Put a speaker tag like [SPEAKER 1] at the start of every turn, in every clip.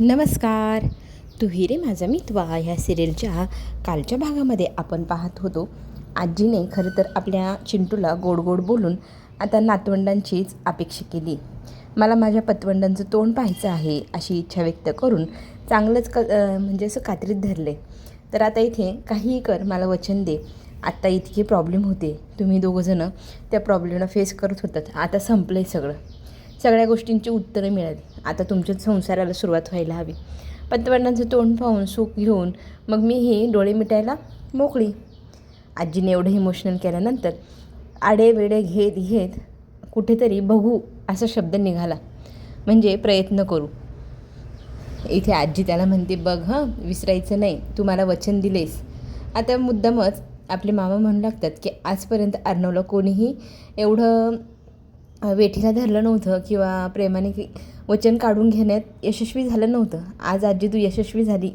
[SPEAKER 1] नमस्कार. तू ही रे माझा मितवा ह्या सिरियलच्या कालच्या भागामध्ये आपण पाहत होतो. आजीने खरं तर आपल्या चिंटूला गोड गोड बोलून आता नातवंडांचीच अपेक्षा केली. मला माझ्या पतवंडांचं तोंड पाहायचं आहे अशी इच्छा व्यक्त करून चांगलंच म्हणजे असं कात्रीत धरले. तर आता इथे काहीही कर, मला वचन दे. आत्ता इतके प्रॉब्लेम होते, तुम्ही दोघंजणं त्या प्रॉब्लेमला फेस करत होतात. आता संपलं आहे सगळं. सगळ्या गोष्टींची उत्तरं मिळाली. आता तुमच्या संसाराला सुरुवात व्हायला हवी. पंतप्रधानांचं तोंड पाहून सुख घेऊन मग मी ही डोळे मिटायला मोकळी. आजीने एवढं इमोशनल केल्यानंतर आडेवेडे घेत घेत कुठेतरी बघू असा शब्द निघाला, म्हणजे प्रयत्न करू. इथे आजी त्याला म्हणते, बघ हं, विसरायचं नाही, तू मला वचन दिलेस. आता मुद्दामच आपले मामा म्हणू लागतात की आजपर्यंत अर्णवला कोणीही एवढं वेठीला धरलं नव्हतं किंवा प्रेमाने वचन काढून घेण्यात यशस्वी झालं नव्हतं. आज आजी तू यशस्वी झाली.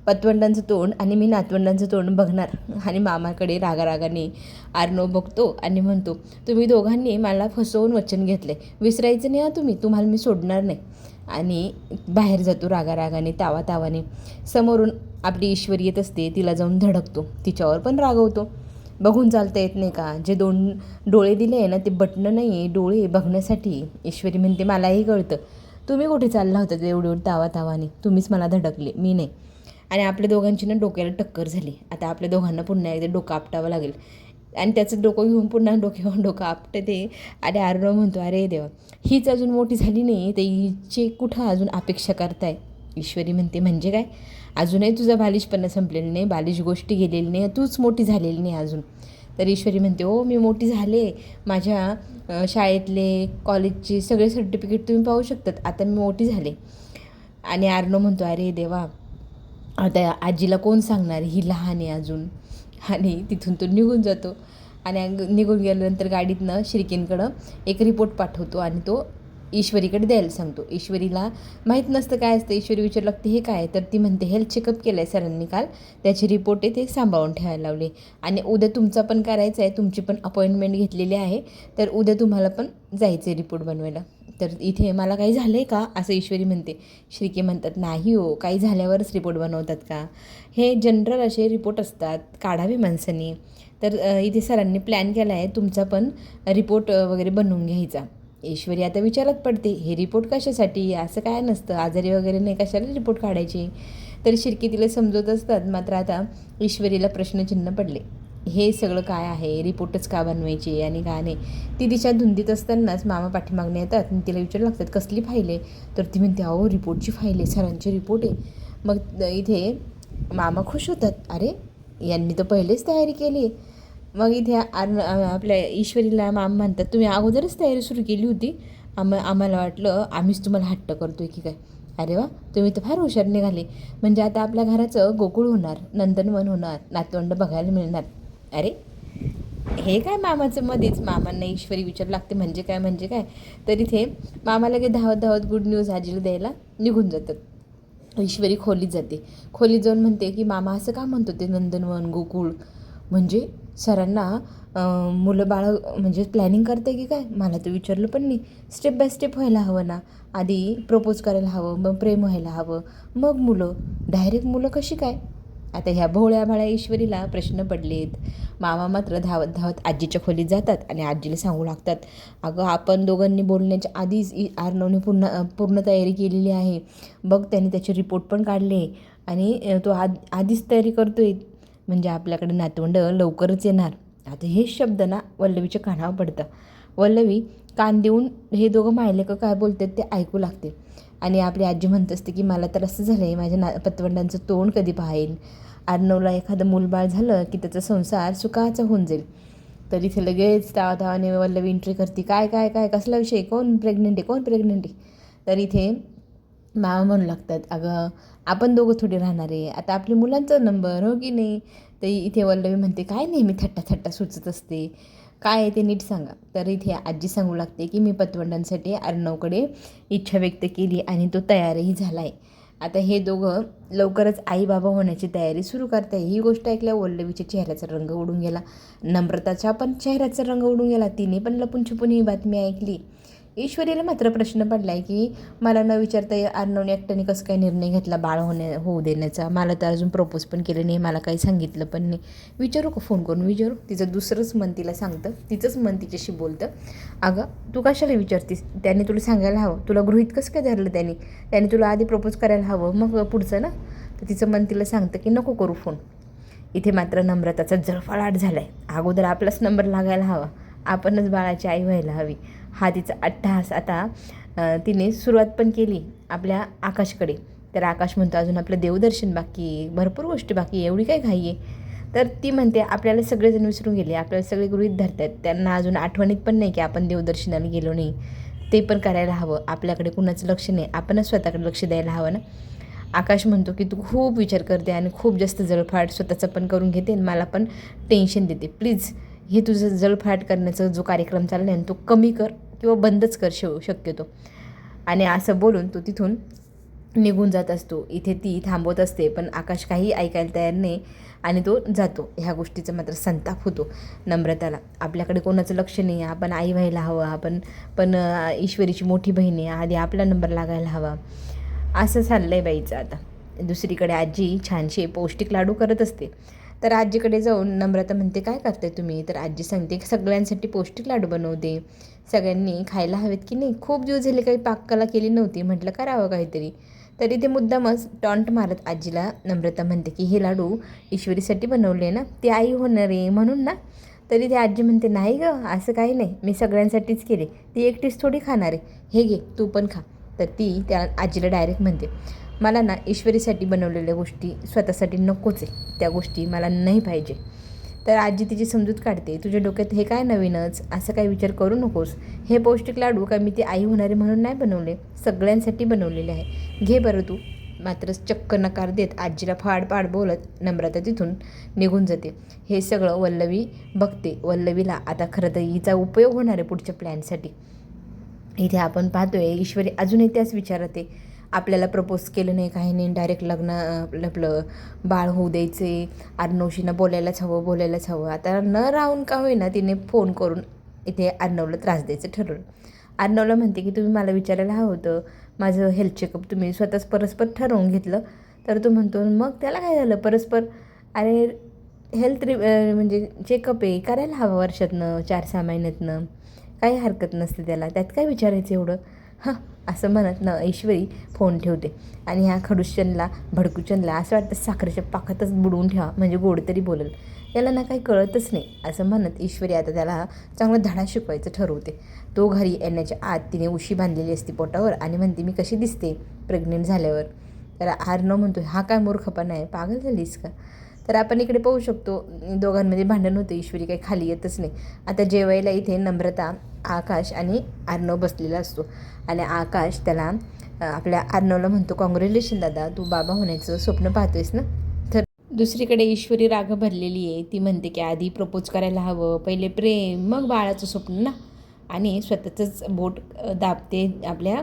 [SPEAKER 1] पतवंडांचं तोंड आणि मी नातवंडांचं तोंड बघणार. आणि मामाकडे रागारागाने अर्णव बघतो आणि म्हणतो, तुम्ही दोघांनी मला फसवून वचन घेतले, विसरायचं नाही तुम्ही, तुम्हाला मी सोडणार नाही. आणि बाहेर जातो रागारागाने, तावातावाने. समोरून आपली ईश्वरी येत असते, तिला जाऊन धडकतो, तिच्यावर पण रागवतो. बघून चालता येत नाही का? जे दोन डोळे दिले आहे ना, ते बटणं नाही आहे, डोळे बघण्यासाठी. ईश्वरी म्हणते, मलाही कळतं, तुम्ही कुठे चालला होता ते एवढं तावातावाने, तुम्हीच मला धडकले, मी नाही. आणि आपल्या दोघांची ना डोक्याला टक्कर झाली. आता आपल्या दोघांना पुन्हा एकदा डोकं आपटावं लागेल. आणि त्याचं डोकं घेऊन पुन्हा डोक्यावर डोकं आपटते. आणि अर्णव म्हणतो, अरे देवा, हीच अजून मोठी झाली नाही, तर हिची कुठं अजून अपेक्षा करताय? ईश्वरी म्हणते, म्हणजे काय? अजूनही तुझा बालिशपणा संपलेलं नाही, बालिश गोष्टी गेलेली नाही, तूच मोठी झालेली नाही अजून. तर ईश्वरी म्हणते, हो मी मोठी झाले, माझ्या शाळेतले कॉलेजचे सगळे सर्टिफिकेट तुम्ही पाहू शकतात, आता मी मोठी झाले. आणि अर्णव म्हणतो, अरे देवा, आता आजीला कोण सांगणार, ही लहान आहे अजून. आणि तिथून तो निघून जातो. आणि निघून गेल्यानंतर गाडीतनं श्रीकेंकडं एक रिपोर्ट पाठवतो आणि तो ईश्वरीकडे द्यायला सांगतो. ईश्वरीला माहीत नसतं काय असतं. ईश्वरी विचारू लागते, हे काय? तर ती म्हणते, हेल्थ चेकअप केलं आहे सरांनी काल, त्याची रिपोर्ट आहे, ते सांभाळून ठेवायला लावले. आणि उद्या तुमचा पण करायचं आहे, तुमची पण अपॉइंटमेंट घेतलेली आहे, तर उद्या तुम्हाला पण जायचं आहे रिपोर्ट बनवायला. तर इथे मला काही झालं आहे का असं ईश्वरी म्हणते. श्रीके म्हणतात, नाही हो, काही झाल्यावरच रिपोर्ट बनवतात का? हे जनरल असे रिपोर्ट असतात, काढावे माणसांनी. तर इथे सरांनी प्लॅन केला आहे, तुमचा पण रिपोर्ट वगैरे बनवून घ्यायचा. ईश्वरी आता विचारात पडते, हे रिपोर्ट कशासाठी? असं काय नसतं, आजारी वगैरे नाही, कशाला रिपोर्ट काढायची? तरी शिर्के तिला समजवत असतात. मात्र आता ईश्वरीला प्रश्नचिन्ह पडले, हे सगळं काय आहे, रिपोर्टच का बनवायची आणि का नाही? ती दिशा धुंदीत असतानाच मामा पाठीमागणे येतात आणि तिला विचारू लागतात, कसली फाईल आहे? तर ती म्हणते, अहो रिपोर्टची फाईल आहे, सरांची रिपोर्ट आहे. मग इथे मामा खुश होतात, अरे यांनी तर पहिलेच तयारी केली. मग इथे आपल्या ईश्वरीला मामा म्हणतात, तुम्ही अगोदरच तयारी सुरू केली होती, आम्हाला वाटलं आम्हीच तुम्हाला हट्ट करतो आहे की काय. अरे वा, तुम्ही तर फार हुशार निघाले. म्हणजे आता आपल्या घराचं गोकुळ होणार, नंदनवन होणार, नातवंड बघायला मिळणार. अरे हे काय मामाचं मध्येच? मामांना ईश्वरी विचारू लागते, म्हणजे काय म्हणजे काय? तर इथे मामा लगे धावत धावत गुड न्यूज आजीला द्यायला निघून जातात. ईश्वरी खोलीत जाते. खोलीत जाऊन म्हणते की मामा असं का म्हणतो ते नंदनवन गोकुळ? म्हणजे सरांना मुलं बाळं म्हणजे प्लॅनिंग करते की काय? मला तर विचारलं पण नाही. स्टेप बाय स्टेप व्हायला हवं ना. आधी प्रपोज करायला हवं, मग प्रेम व्हायला हवं, मग मुलं. डायरेक्ट मुलं कशी काय? आता ह्या भोळ्या भाळ्या ईश्वरीला प्रश्न पडलेत. मामा मात्र धावत धावत आजीच्या खोलीत जातात आणि आजीला सांगू लागतात, अगं आपण दोघांनी बोलण्याच्या आधीच अर्णवने पूर्ण तयारी केलेली आहे. बघ, त्याने त्याचे रिपोर्ट पण काढले आणि तो आधीच तयारी करतो आहे, म्हणजे आपल्याकडे नातवंड लवकरच येणार. आता हेच शब्द ना वल्लवीच्या कानावर पडतं. वल्लवी कान देऊन हे दोघं मायले का काय बोलतात ते ऐकू लागते. आणि आपली आजी म्हणत असते की मला तर असं झालं आहे, माझ्या पतवंडांचं तोंड कधी पाहेल. अर्णवला एखादं मूलबाळ झालं की त्याचा संसार सुखाचा होऊन जाईल. तर इथे लगेच तावातावाने वल्लवी एंट्री करते, काय काय काय कसला विषय, कोण प्रेग्नंट आहे, कोण प्रेग्नंट आहे? तर इथे मामा म्हणू लागतात, अगं आपण दोघं थोडी राहणार आहे, आता आपल्या मुलांचा नंबर हो की नाही? तर इथे वल्लवी म्हणते, काय नेहमी थट्टा थट्टा सुचत असते, काय आहे ते नीट सांगा. तर इथे आजी सांगू लागते की मी पतवंडांसाठी अर्णवकडे इच्छा व्यक्त केली आणि तो तयारही झाला आहे. आता हे दोघं लवकरच आई बाबा होण्याची तयारी सुरू करताय. ही गोष्ट ऐकल्या वल्लवीच्या चेहऱ्याचा रंग उडून गेला. नम्रताचा पण चेहऱ्याचा रंग उडून गेला. तिने पण लपून छपून ही बातमी ऐकली. ईश्वरीला मात्र प्रश्न पडला आहे की मला न विचारता अर्णवने एकट्याने कसं काय निर्णय घेतला बाळ होऊ देण्याचा. मला तर अजून प्रपोज पण केलं नाही, मला काही सांगितलं पण नाही. विचारू का फोन करून विचारू? तिचं दुसरंच मन तिला सांगतं, तिचंच मन तिच्याशी बोलतं. अगं तू कशाला विचारतीस, त्याने तुला सांगायला हवं. तुला गृहीत कसं काय धरलं त्याने तुला आधी प्रपोज करायला हवं, मग पुढचं ना. तर तिचं मन तिला सांगतं की नको करू फोन. इथे मात्र नम्रताचा जळफळाट झाला आहे. अगोदर आपलाच नंबर लागायला हवा, आपणच बाळाची आई व्हायला हवी. हा तिचा अट्टहास आता तिने सुरुवात पण केली आपल्या आकाशकडे. तर आकाश म्हणतो अजून आपलं देवदर्शन बाकी आहे, भरपूर गोष्टी बाकी आहे, एवढी काय घाई आहे. तर ती म्हणते आपल्याला सगळेजण विसरून गेले, आपल्याला सगळे गृहीत धरतात, त्यांना अजून आठवणीत पण नाही की आपण देवदर्शनाला गेलो नाही. ते पण करायला हवं. आपल्याकडे कुणाचं लक्ष नाही, आपणच स्वतःकडे लक्ष द्यायला हवं ना. आकाश म्हणतो की तू खूप विचार करते आणि खूप जास्त जळफाट स्वतःचं पण करून घेते आणि मला पण टेन्शन देते. प्लीज हे तुझं जळफाट करण्याचा जो कार्यक्रम चालला आहे तो कमी कर किंवा बंदच कर शक्यतो. आणि असं बोलून तो तिथून निघून जात असतो. इथे ती थांबवत असते पण आकाश काही ऐकायला तयार नाही आणि तो जातो. ह्या गोष्टीचा मात्र संताप होतो नम्रताला. आपल्याकडे कोणाचं लक्ष नाही, आपण आई व्हायला हवं, आपण पण ईश्वरीची मोठी बहीण आहे, आधी आपला नंबर लागायला हवा. असं चाललं आहे बाईचं आता. दुसरीकडे आजी छानशे पौष्टिक लाडू करत असते. तर आजीकडे जाऊन नम्रता म्हणते काय करते तुम्ही. तर आजी सांगते की सगळ्यांसाठी पौष्टिक लाडू बनवते, सगळ्यांनी खायला हवेत की नाही. खूप दिवस झाले काही पाककला केली नव्हती, म्हटलं करावं काहीतरी. तरी ते मुद्दामच टॉन्ट मारत आजीला नम्रता म्हणते की हे लाडू ईश्वरीसाठी बनवले ना, ती आई होणार आहे म्हणून ना. तरी ती आजी म्हणते नाही गं, असं काही नाही, मी सगळ्यांसाठीच केले, ती एकटीच थोडी खाणार आहे, हे घे तू पण खा. तर ती त्या आजीला डायरेक्ट म्हणते मला ना ईश्वरीसाठी बनवलेल्या गोष्टी स्वतःसाठी नकोच आहे, त्या गोष्टी मला नाही पाहिजे. तर आजी तिची समजूत काढते, तुझ्या डोक्यात हे काय नवीनच, असं काय विचार करू नकोस. हे पौष्टिक लाडू काय मी ती आई होणारे म्हणून नाही बनवले, सगळ्यांसाठी बनवलेले आहे, घे बरं तू. मात्र चक्क नकार देत आजीला फाडफाड बोलत नम्रता तिथून निघून जाते. हे सगळं वल्लवी बघते. वल्लवीला आता खरं तर हिचा उपयोग होणार आहे पुढच्या प्लॅनसाठी. इथे आपण पाहतोय ईश्वरी अजूनही त्याच विचारात आहे. आपल्याला प्रपोज केलं नाही, काही नाही, डायरेक्ट लग्न आपलं बाळ होऊ द्यायचे, अर्णवशीनं बोलायलाच हवं. आता न राहून का होईना तिने फोन करून इथे अर्णवला त्रास द्यायचं ठरवलं. अर्णवला म्हणते की तुम्ही मला विचारायला हवं होतं, माझं हेल्थ चेकअप तुम्ही स्वतःच परस्पर ठरवून घेतलं. तर तो म्हणतो मग त्याला काय झालं परस्पर, अरे हेल्थ म्हणजे चेकअप आहे, करायला हवं वर्षातनं 4-6 महिन्यातनं, काही हरकत नसते त्याला, त्यात काय विचारायचं एवढं. हां असं म्हणत ना ईश्वरी फोन ठेवते. आणि ह्या खडूसचंदला भडकूचंदला असं वाटतं साखरेच्या पाकातच बुडवून ठेवा म्हणजे गोड तरी बोलेल, याला ना काही कळतच नाही असं म्हणत ईश्वरी आता त्याला चांगला धडा शिकवायचं ठरवते. तो घरी येण्याच्या आत तिने उशी बांधलेली असते पोटावर आणि म्हणते मी कशी दिसते प्रेग्नेंट झाल्यावर. तर अर्णव म्हणतो हा काय मूर्खपणा आहे, पागल झालीस का. तर आपण इकडे पाहू शकतो दोघांमध्ये भांडण होतं, ईश्वरी काही खाली येतच नाही. आता जेवायला इथे नम्रता, आकाश आणि अर्णव बसलेला असतो. आणि आकाश त्याला आपल्या अर्णवला म्हणतो कॉंग्रॅच्युलेशन दादा, तू बाबा होण्याचं स्वप्न पाहतोयस ना. तर दुसरीकडे ईश्वरी राग भरलेली आहे. ती म्हणते की आधी प्रपोज करायला हवं, पहिले प्रेम मग बाळाचं स्वप्न ना. आणि स्वतःचंच बोट दाबते आपल्या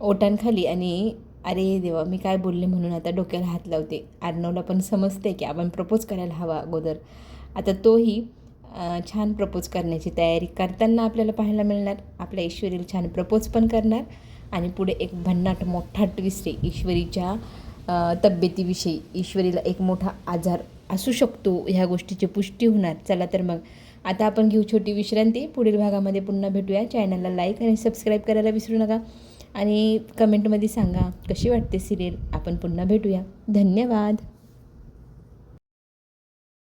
[SPEAKER 1] ओठांखाली आणि अरे देवा मी काय बोलले म्हणून आता डोक्याला हात लावते. अर्णवला पण समजते की आपण प्रपोज करायला हवा अगोदर. आता तोही छान प्रपोज करण्याची तयारी करताना आपल्याला पाहायला मिळणार. आपल्या ईश्वरीला छान प्रपोज पण करणार आणि पुढे एक भन्नाट मोठा ट्विस्ट आहे ईश्वरीच्या तब्येतीविषयी. ईश्वरीला एक मोठा आजार असू शकतो, ह्या गोष्टीची पुष्टी होणार. चला तर मग आता आपण घेऊ छोटी विश्रांती, पुढील भागामध्ये पुन्हा भेटूया. चॅनलला लाईक आणि सबस्क्राईब करायला विसरू नका आणि कमेंटमध्ये सांगा कशी वाटते सिरियल. आपण पुन्हा भेटूया. धन्यवाद.